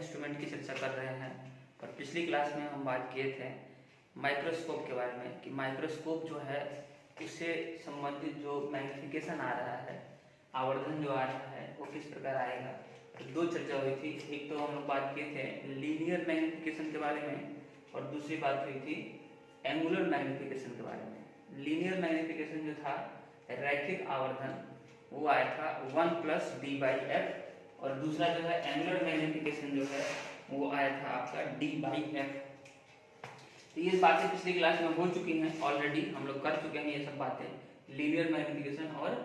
Instrument की चर्चा कर रहे हैं। और पिछली क्लास में हम बात किए थे माइक्रोस्कोप के बारे में कि माइक्रोस्कोप जो है उससे संबंधित जो मैग्निफिकेशन आ रहा है, आवर्धन जो आ रहा है वो किस प्रकार आएगा। तो दो चर्चा हुई थी। एक तो हम लोग बात किए थे लीनियर मैग्निफिकेशन के बारे में और दूसरी बात हुई थी एंगुलर मैग्निफिकेशन के बारे में। लीनियर मैग्निफिकेशन जो था रैखिक आवर्धन वो आया था 1+d/f और दूसरा जो है एंगुलर मैग्निफिकेशन जो है वो आया था आपका d/f। तो ये बातें पिछली क्लास में हो चुकी हैं ऑलरेडी, हम लोग कर चुके हैं ये सब बातें, लीनियर मैग्निफिकेशन और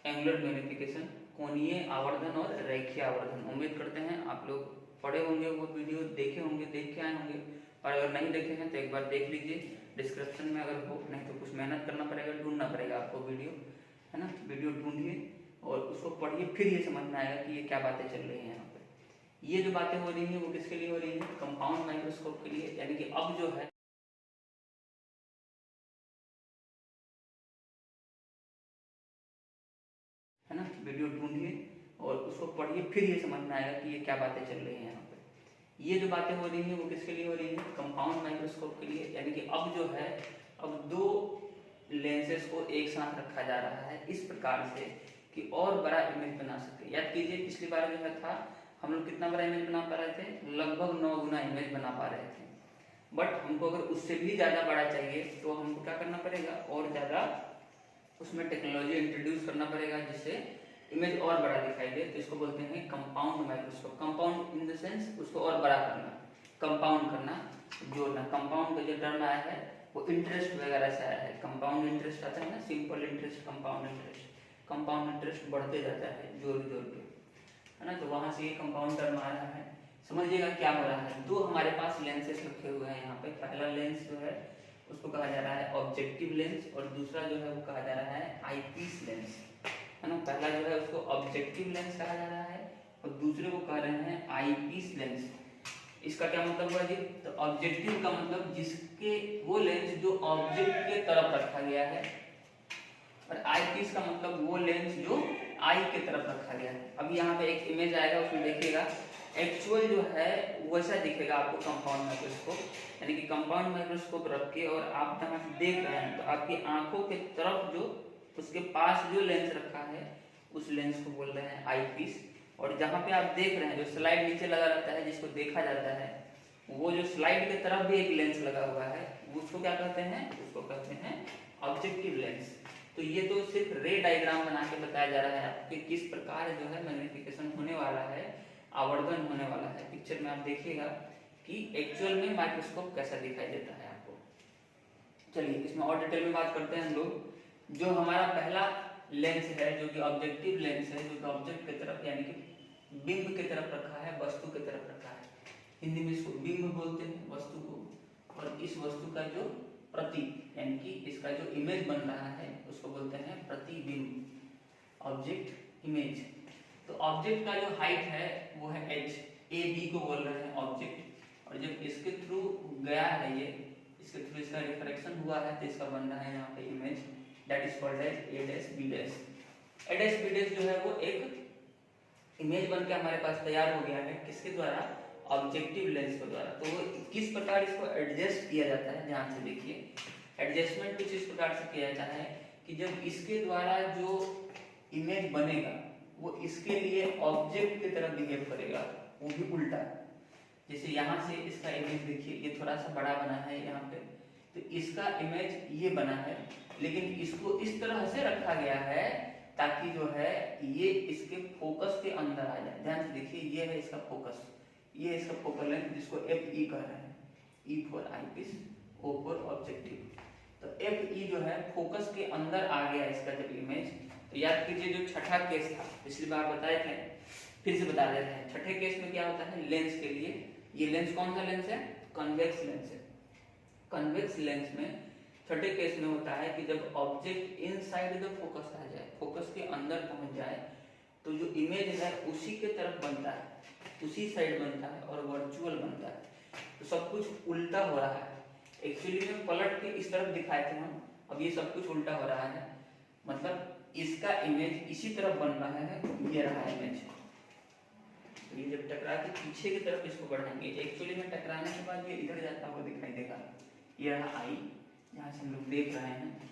एंगुलर मैग्निफिकेशन, कोणीय आवर्धन और रैखिक आवर्धन। उम्मीद करते हैं आप लोग पढ़े होंगे, वो वीडियो देखे होंगे, देख के आए होंगे। और अगर नहीं देखे हैं तो एक बार देख लीजिए, डिस्क्रिप्शन में अगर हो, नहीं तो कुछ मेहनत करना पड़ेगा, ढूंढना पड़ेगा आपको वीडियो, है ना। वीडियो ढूंढिए और उसको पढ़िए, फिर ये समझ में आएगा कि ये क्या बातें चल रही हैं यहाँ पे। ये जो बातें हो रही हैं वो किसके लिए हो रही हैं? कंपाउंड माइक्रोस्कोप के लिए। यानी कि अब जो है ना, वीडियो ढूंढिए और उसको पढ़िए, फिर ये समझ में आएगा कि ये क्या बातें चल रही हैं यहाँ पे। ये जो बातें हो रही हैं वो किसके लिए हो रही हैं? कंपाउंड माइक्रोस्कोप के लिए। यानी कि अब जो है अब दो लेंसेज को एक साथ रखा जा रहा है इस प्रकार से कि और बड़ा इमेज बना सके। याद कीजिए पिछली बार जो है था हम लोग कितना बड़ा इमेज बना पा रहे थे? लगभग 9 गुना इमेज बना पा रहे थे। बट हमको अगर उससे भी ज़्यादा बड़ा चाहिए तो हमको क्या करना पड़ेगा? और ज़्यादा उसमें टेक्नोलॉजी इंट्रोड्यूस करना पड़ेगा जिससे इमेज और बड़ा दिखाई दे। तो इसको बोलते हैं compound microscope. Compound in the sense उसको और बड़ा करना, कंपाउंड करना, जोड़ना। कंपाउंड का जो टर्म आया है वो इंटरेस्ट वगैरह से आया है। कंपाउंड इंटरेस्ट आता है ना, simple interest, compound interest. Compound interest बढ़ते जाता है जोड़ जोड़ के, है ना। तो वहां से ये कंपाउंड टर्म आ रहा है। समझिएगा क्या हो रहा है। दो हमारे पास लेंसेज रखे हुए हैं यहाँ पे। पहला लेंस जो है उसको कहा जा रहा है ऑब्जेक्टिव लेंस और दूसरा जो है वो कहा जा रहा है आईपीस लेंस, है ना। पहला जो है उसको ऑब्जेक्टिव लेंस कहा जा रहा है और दूसरे को कह रहे हैं आईपीस लेंस। इसका क्या मतलब हुआ जी? तो ऑब्जेक्टिव का मतलब जिसके वो लेंस जो ऑब्जेक्ट के तरफ रखा गया है, और आईपीस का मतलब वो लेंस जो आई के तरफ रखा गया है। अब यहाँ पे एक इमेज आएगा, उसमें देखिएगा एक्चुअल जो है वैसा दिखेगा आपको कंपाउंड माइक्रोस्कोप। यानी कि कंपाउंड माइक्रोस्कोप रख के और आप जहाँ से देख रहे हैं तो आपकी आंखों के तरफ जो उसके पास जो लेंस रखा है उस लेंस को बोल रहे हैं आईपीस। और जहाँ पे आप देख रहे हैं जो स्लाइड नीचे लगा रहता है जिसको देखा जाता है, वो जो स्लाइड के तरफ भी एक लेंस लगा हुआ है उसको क्या कहते हैं? उसको कहते हैं ऑब्जेक्टिव लेंस। तो ये तो सिर्फ रे डायग्राम बना के बताया जा रहा है आपको किस प्रकार जो है मैग्निफिकेशन होने वाला है, आवर्धन होने वाला है। पिक्चर में आप देखिएगा कि एक्चुअल में माइक्रोस्कोप कैसा दिखाई देता है आपको। चलिए इसमें और डिटेल में बात करते हैं हम लोग। जो हमारा पहला लेंस है जो कि ऑब्जेक्टिव लेंस है, जो कि ऑब्जेक्ट की तरफ यानी कि बिंब की तरफ रखा है, वस्तु की तरफ रखा है। हिंदी में इसको बिंब बोलते हैं वस्तु को। और इस वस्तु का जो प्रतीक यानी कि इसका जो इमेज बन रहा है उसको बोलते हैं प्रतिबिंब, ऑब्जेक्ट इमेज। तो ऑब्जेक्ट का जो हाइट है वो है h, ए बी को बोल रहे हैं ऑब्जेक्ट। और जब इसके थ्रू गया है ये, इसके थ्रू इसका रिफ्रैक्शन हुआ है तो इसका बन रहा है यहाँ पे image, that is called as a dash b dash. a dash b dash जो है वो एक इमेज बन के हमारे पास तैयार हो गया है। किसके द्वारा? ऑब्जेक्टिव लेंस के द्वारा। तो वो किस प्रकार इसको एडजस्ट किया जाता है, ध्यान से देखिए। एडजस्टमेंट कुछ इस प्रकार से किया जाता है कि जब इसके द्वारा जो इमेज बनेगा वो इसके लिए ऑब्जेक्ट की तरह बिहेव करेगा, वो भी उल्टा। जैसे यहाँ से इसका इमेज देखिए, ये थोड़ा सा बड़ा बना है यहाँ पे, तो इसका इमेज ये बना है, लेकिन इसको इस तरह से रखा गया है ताकि जो है ये इसके फोकस के अंदर आ जाए। ध्यान से देखिए, ये है इसका फोकस, ये इसका फोकल लेंथ जिसको FE कह रहे हैं, E for eyepiece, O for objective. तो FE जो है फोकस के अंदर आ गया इसका जब इमेज। तो याद कीजिए जो छठा केस था पिछली बार बताए थे, फिर से बता देते हैं। छठे केस में क्या होता है? लेंस के लिए ये लेंस कौन सा लेंस है? कन्वेक्स लेंस है। कन्वेक्स लेंस में छठे केस में होता है कि जब ऑब्जेक्ट इनसाइड द फोकस आ जाए, फोकस के अंदर पहुंच जाए, तो जो इमेज है उसी के तरफ बनता है, उसी साइड बनता है और वर्चुअल बनता है। तो सब कुछ उल्टा हो रहा है। एक्चुअली में पलट के इस तरफ दिखाए थे हम, अब ये सब कुछ उल्टा हो रहा है। मतलब इसका इमेज इसी तरफ बन रहा है, ये रहा इमेज। तो ये जब टकरा के पीछे की तरफ इसको बढ़ाएंगे, एक्चुअली में टकराने के बाद ये इधर जाता हुआ दिखाई देगा, ये रहा आई जहाँ से हम लोग देख रहे हैं,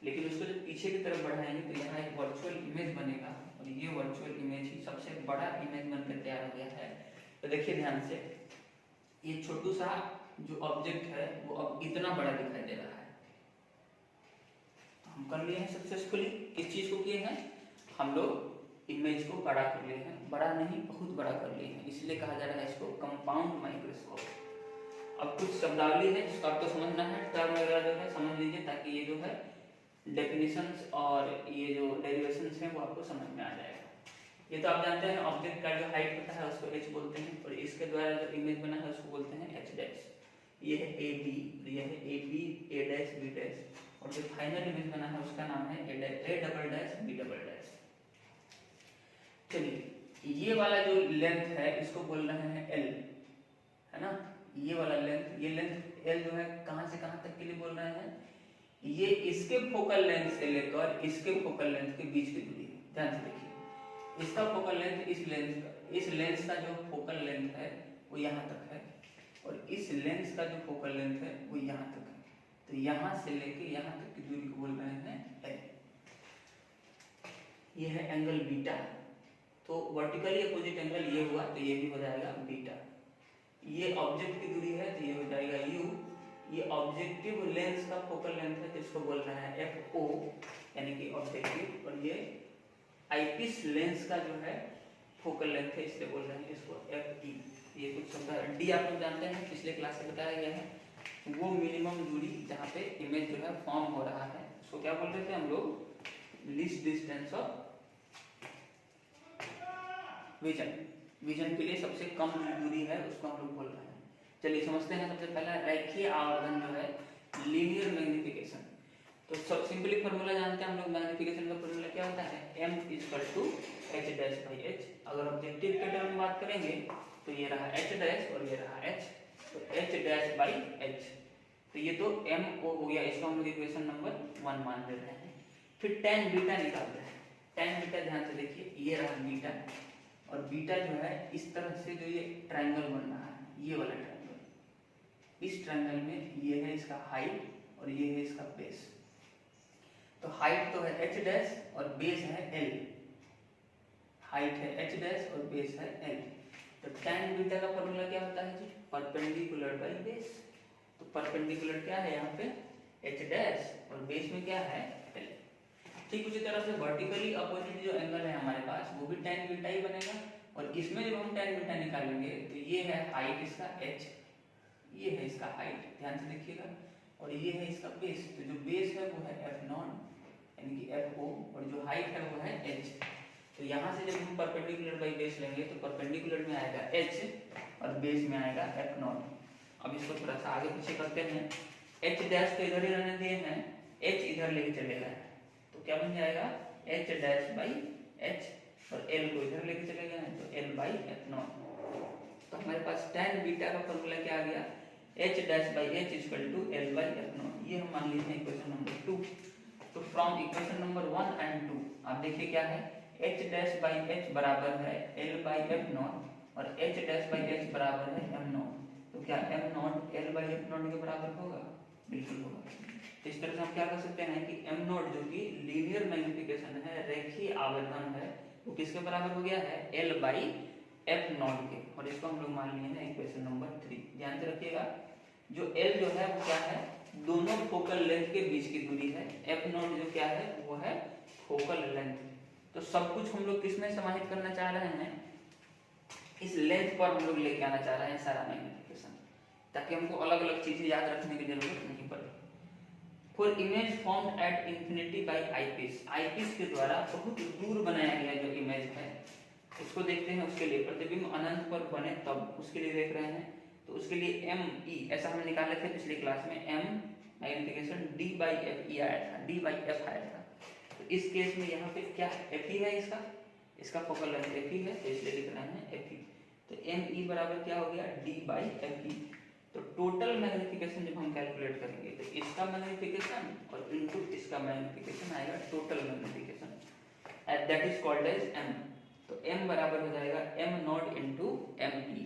लेकिन उसको जब पीछे की तरफ बढ़ाएंगे तो यहाँ एक वर्चुअल इमेज बनेगा और ये वर्चुअल इमेज ही सबसे बड़ा इमेज बनकर तैयार हो गया है। तो देखिए ध्यान से, ये छोटू सा जो ऑब्जेक्ट है वो अब इतना बड़ा दिखाई दे रहा है। हम कर लिए हैं सक्सेसफुली, किस चीज को किए हैं हम लोग, इमेज को बड़ा कर लिए हैं, बड़ा नहीं बहुत बड़ा कर लिए हैं, इसलिए कहा जा रहा है इसको कंपाउंड माइक्रोस्कोप। अब कुछ शब्दावली है जिसको आपको समझना है, टर्म वगैरह जो है समझ लीजिए ताकि ये जो है डेफिनेशंस और ये जो डेरिवेशंस हैं वो आपको समझ में आ जाएगा। ये तो आप जानते हैं ऑब्जेक्ट का जो हाइट होता है उसको h बोलते हैं और इसके द्वारा जो इमेज बना है उसको बोलते हैं h डैश। ये है ए बी, ये है A B A dash B dash और जो फाइनल इमेज बना है उसका नाम है A double dash B double dash. चलिए ये वाला जो लेंथ है इसको बोल रहे हैं एल, है ना, ये वाला लेंथ, ये लेंथ एल जो है कहां से कहां तक के लिए बोल रहे हैं, ये इसके फोकल लेंथ से लेकर इसके फोकल लेंथ के बीच की दूरी है। ध्यान से देखिए, इसका फोकल लेंथ इस लेंस का जो फोकल लेंथ है वो यहाँ तक है और इस लेंस का जो फोकल लेंथ है वो यहाँ तक है। तो यहाँ से लेके यहाँ तक की दूरी को बोल रहे हैं एल। ये है एंगल बीटा, तो वर्टिकली अपोजिट एंगल ये हुआ तो ये भी हो जाएगा बीटा। ये ऑब्जेक्ट की दूरी है तो ये हो जाएगा यू। ये ऑब्जेक्टिव लेंस का फोकल लेंथ है जिसको बोल रहा है एफ ओ यानी कि ऑब्जेक्टिव, और ये आईपीस लेंस का जो है फोकल लेंथ है इसलिए बोल रहे हैं इसको एफ ई। ये कुछ शब्द है, डी आप लोग जानते हैं पिछले क्लास से बताया गया है, वो मिनिमम दूरी जहाँ पे इमेज जो है फॉर्म हो रहा है उसको क्या बोल रहे थे हम लोग, least distance of vision. Vision के लिए सबसे कम दूरी है उसको हम लोग बोल रहे हैं। चलिए समझते हैं, सबसे पहला रेखीय आवर्धन जो है लीनियर मैग्निफिकेशन। तो सब सिंपली फॉर्मूला जानते हैं हम लोग, मैग्निफिकेशन का फॉर्मूला क्या होता है, m equal to h dash by h। अगर ऑब्जेक्टिव के टर्म में बात करेंगे तो ये रहा h डैश और ये रहा h, तो h डैश बाई h। तो ये तो m o हो गया, इसको हम लोग इक्वेशन नंबर 1 मान ले रहे हैं। फिर tan बीटा निकाल रहे हैं। tan बीटा ध्यान से देखिए, ये रहा बीटा और बीटा जो है इस तरह से जो ये ट्रायंगल बन रहा है, ये वाला ट्रायंगल, इस ट्रायंगल में ये है इसका हाइट और ये है इसका बेस। तो हाइट तो है h डैश और बेस है l, हाइट है h डैश और बेस है l। तो tan बीटा का फॉर्मूला क्या होता है जी, परपेंडिकुलर बाई बेस। तो परपेंडिकुलर क्या है यहाँ पे h डैश और बेस में क्या है l। ठीक उसी तरह से वर्टिकली अपोजिट जो एंगल है हमारे पास वो भी tan बीटा ही बनेगा और इसमें जब हम tan बीटा निकालेंगे तो ये है हाइट इसका h, ये है इसका हाइट, ध्यान से देखिएगा, और ये है इसका बेस। तो जो बेस है वो है f नॉट यानी कि एफ ओ और जो हाइट है वो है h। तो यहाँ से जब हम परपेंडिकुलर बाई बेस लेंगे तो परपेंडिकुलर में आएगा h और बेस में आएगा एफ नॉट। अब इसको थोड़ा सा आगे पीछे करते हैं, h डैश तो इधर ही रहने दिए हैं, h इधर लेके चले गए हैं तो क्या बन जाएगा h डैश बाई h और l को इधर लेके चले गए हैं तो l बाई एफ नॉट। तो हमारे पास tan बीटा का फॉर्मूला क्या आ गया, h dash by h equal to l by F naught. ये हम मान लेते हैं इक्वेशन नंबर 2। तो फ्रॉम इक्वेशन नंबर 1 एंड 2 आप देखिए क्या है, h डैश बाई h बराबर है l बाई एफ नॉट और h डैश बाई h बराबर है m नॉट। तो क्या m not l by F naught के बराबर होगा, बिल्कुल होगा। तो इस तरह से हम क्या कर सकते हैं कि m नॉट जो कि लीनियर मैग्निफिकेशन है, रेखीय आवर्धन है, वो किसके बराबर हो गया है l बाई एफ नॉट के, और इसको हम लोग मान लिए हैं इक्वेशन नंबर 3। ध्यान से रखिएगा, जो l जो है वो क्या है, दोनों फोकल लेंथ के बीच की दूरी है, एफ नॉट जो क्या है वो है फोकल लेंथ। तो सब कुछ हम लोग किसमें समाहित करना चाह रहे हैं, इस लेंथ पर हम लोग लेके आना चाह रहे हैं सारा मैग्निफिकेशन, ताकि हमको अलग अलग चीजें याद रखने की जरूरत नहीं पड़े। For image formed at infinity by eyepiece, eyepiece के द्वारा बहुत दूर बनाया गया जो इमेज है उसको देखते हैं। उसके लिए प्रतिबिंब अनंत पर बने तब उसके लिए देख रहे हैं। तो उसके लिए एम ई ऐसा हम निकाले थे पिछली क्लास में, M magnification D by F E आया था, डी बाई एफ आया था। तो इस केस में यहाँ पे क्या एफ ई है, इसका फोकल लेंथ एफ ई है तो इसलिए लिख रहे हैं एफ ई। तो एम ई बराबर क्या हो गया डी बाई एफ ई। तो टोटल मैग्निफिकेशन जब हम कैलकुलेट करेंगे तो इसका मैग्निफिकेशन और इनटू इसका मैग्निफिकेशन आएगा total magnification, that is called as M. तो m बराबर हो जाएगा m naught into M E.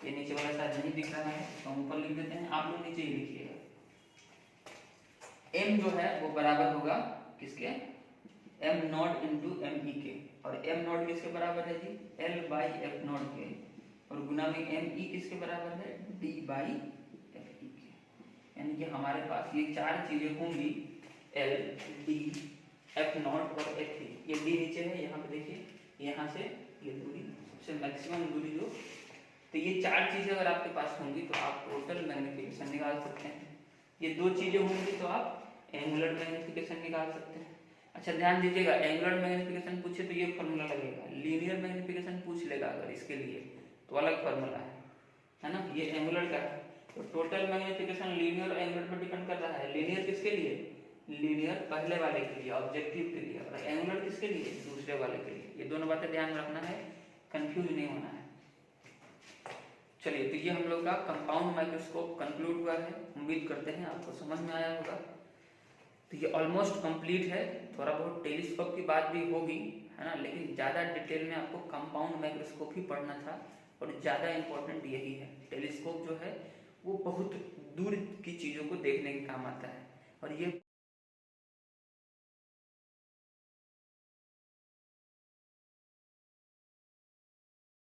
ये नीचे वाला शायद नहीं दिख रहा है तो हम ऊपर लिख देते हैं, आप लोग नीचे ही लिखिएगा। m जो है वो बराबर होगा किसके, m naught into M E के, और m नॉट किसके बराबर है जी, l बाई एफ नॉट के, और गुना में m ई किसके बराबर है, d बाई एफ ई के। यानी कि हमारे पास ये चार चीजें होंगी, l d एफ नॉट और एफ ई। ये d नीचे है, यहाँ पे देखिए, यहाँ से ये दूरी सबसे मैक्सिमम दूरी जो, तो ये चार चीजें अगर आपके पास होंगी तो आप टोटल मैग्नीफिकेशन निकाल सकते हैं। ये दो चीजें होंगी तो आप एंगुलर मैग्नीफिकेशन निकाल सकते हैं। अच्छा ध्यान दीजिएगा, एंगुलर मैग्नीफिकेशन पूछे तो ये फॉर्मूला लगेगा, लीनियर मैग्नीफिकेशन पूछ लेगा अगर इसके लिए तो अलग फॉर्मूला है ना। ये एंगुलर का है, तो टोटल मैग्नीफिकेशन लीनियर और एंगुलर पर डिपेंड कर रहा है। लीनियर किसके लिए, लीनियर पहले वाले के लिए, ऑब्जेक्टिव के लिए, और एंगुलर किसके लिए, दूसरे वाले के लिए। ये दोनों बातें ध्यान रखना है, कंफ्यूज नहीं होना है। चलिए, तो ये हम लोग का कंपाउंड माइक्रोस्कोप कंक्लूड हुआ है। उम्मीद करते हैं आपको समझ में आया होगा। तो ये ऑलमोस्ट कंप्लीट है। थोड़ा बहुत टेलीस्कोप की बात भी होगी, है ना, लेकिन ज़्यादा डिटेल में आपको कंपाउंड माइक्रोस्कोप ही पढ़ना था, और ज़्यादा इम्पोर्टेंट यही है। टेलीस्कोप जो है वो बहुत दूर की चीज़ों को देखने के काम आता है, और ये